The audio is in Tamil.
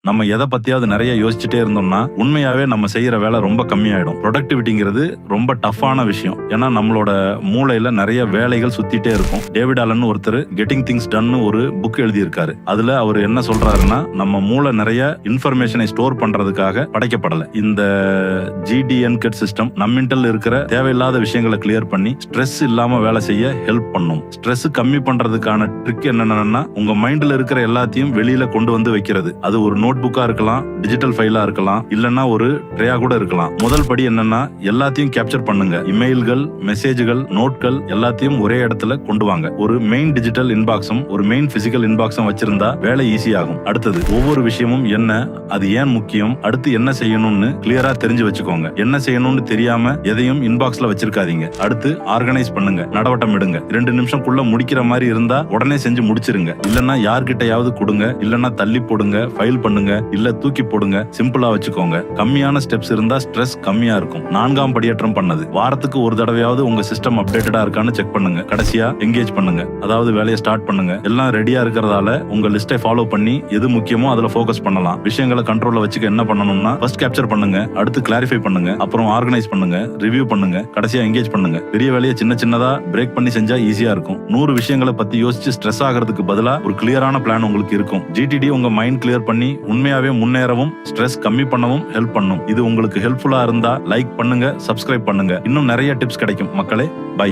நம்ம எதை பத்தியாவது நிறைய யோசிச்சுட்டே இருந்தோம்னா உண்மையாவே நம்ம செய்யற வேலை ரொம்ப கம்மியாயிடும். ப்ரொடக்டிவிட்டிங்கிறது ரொம்ப டஃப்பான விஷயம். ஏன்னா நம்மளோட மூளையில நிறைய வேலைகள் சுத்திட்டே இருக்கும். டேவிட் ஆலன் ஒருத்தர் கெட்டிங் திங்ஸ் டன் ஒரு புக் எழுதியிருக்காரு. அதுல அவர் என்ன சொல்றாருன்னா, நம்ம மூளை நிறைய இன்ஃபர்மேஷனை ஸ்டோர் பண்றதுக்காக படைக்கப்படல. இந்த GDNCAT சிஸ்டம் நம்மின்டல் இருக்கிற தேவையில்லாத விஷயங்களை கிளியர் பண்ணி ஸ்ட்ரெஸ் இல்லாம வேலை செய்ய ஹெல்ப் பண்ணும். ஸ்ட்ரெஸ் கம்மி பண்றதுக்கான ட்ரிக் என்னன்னா, உங்க மைண்ட்ல இருக்கிற எல்லாத்தையும் வெளியில கொண்டு வந்து வைக்கிறது. அது ஒரு நோட் புக்கா இருக்கலாம், டிஜிட்டல் ஃபைலா இருக்கலாம், இல்லன்னா ஒரு ட்ரேயா கூட இருக்கலாம். முதல் படி என்னன்னா, எல்லாத்தையும் கேப்சர் பண்ணுங்க. இமெயில்கள், மெசேஜ்கள், நோட்கள் எல்லாத்தையும் ஒரே இடத்துல கொண்டு வாங்க. ஒரு மெயின் டிஜிட்டல் இன்பாக்ஸும் ஒரு மெயின் பிசிக்கல் இன்பாக்ஸும் வச்சிருந்தா வேலை ஈஸி ஆகும். அடுத்தது, ஒவ்வொரு விஷயமும் என்ன, அது ஏன் முக்கியம், அடுத்து என்ன செய்யணும்னு கிளியரா தெரிஞ்சு வச்சுக்கோங்க. என்ன செய்யணும்னு தெரியாம எதையும் இன்பாக்ஸ்ல வச்சிருக்காதீங்க. அடுத்து ஆர்கனைஸ் பண்ணுங்க, நடவட்டம் எடுங்க. 2 நிமிஷம்க்குள்ள முடிக்கிற மாதிரி இருந்தா உடனே செஞ்சு முடிச்சிருங்க. இல்லன்னா யார்கிட்டயாவது கொடுங்க, இல்லன்னா தள்ளி போடுங்க, ஃபைல் பண்ணுங்க, இல்ல தூக்கி போடுங்க. சிம்பிளா வச்சுக்கோங்க. கம்மியான ஸ்டெப்ஸ் இருந்தா ஸ்ட்ரெஸ் கம்மியா இருக்கும். 4ஆம் படியேற்றம் பண்ணது. வாரத்துக்கு ஒரு தடவையாவது உங்க சிஸ்டம் அப்டேட்டடா இருக்கான்னு செக் பண்ணுங்க. கடைசியா எங்கேஜ் பண்ணுங்க, அதாவது வேலையை ஸ்டார்ட் பண்ணுங்க. எல்லாம் ரெடியா இருக்கிறதால உங்க லிஸ்டை ஃபாலோ பண்ணி எது முக்கியமோ அதுல ஃபோக்கஸ் பண்ணலாம். விஷயங்களை கண்ட்ரோல்ல வச்சுக்க என்ன பண்ணணும்னா, ஃபர்ஸ்ட் கேப்சர் பண்ணுங்க, அடுத்து கிளாரிஃபை பண்ணுங்க, அப்புறம் ஆர்கனைஸ் பண்ணுங்க, ரிவ்யூ பண்ணுங்க, கடைசியா எங்கேஜ் பண்ணுங்க. பெரிய வேலையை சின்ன சின்னதா பிரேக் பண்ணி செஞ்சா ஈஸியா இருக்கும். 100 விஷயங்களை பத்தி யோசிச்சு ஸ்ட்ரெஸ் ஆகிறதுக்கு பதிலா ஒரு கிளியரான பிளான் உங்களுக்கு இருக்கும். GTD உங்க மைண்ட் கிளியர் பண்ணி உண்மையாவே முன்னேறவும் ஸ்ட்ரெஸ் கம்மி பண்ணவும் ஹெல்ப் பண்ணும். இது உங்களுக்கு ஹெல்ப்ஃபுல்லா இருந்தா லைக் பண்ணுங்க, சப்ஸ்கிரைப் பண்ணுங்க. இன்னும் நிறைய டிப்ஸ் கிடைக்கும் மக்களே. பை.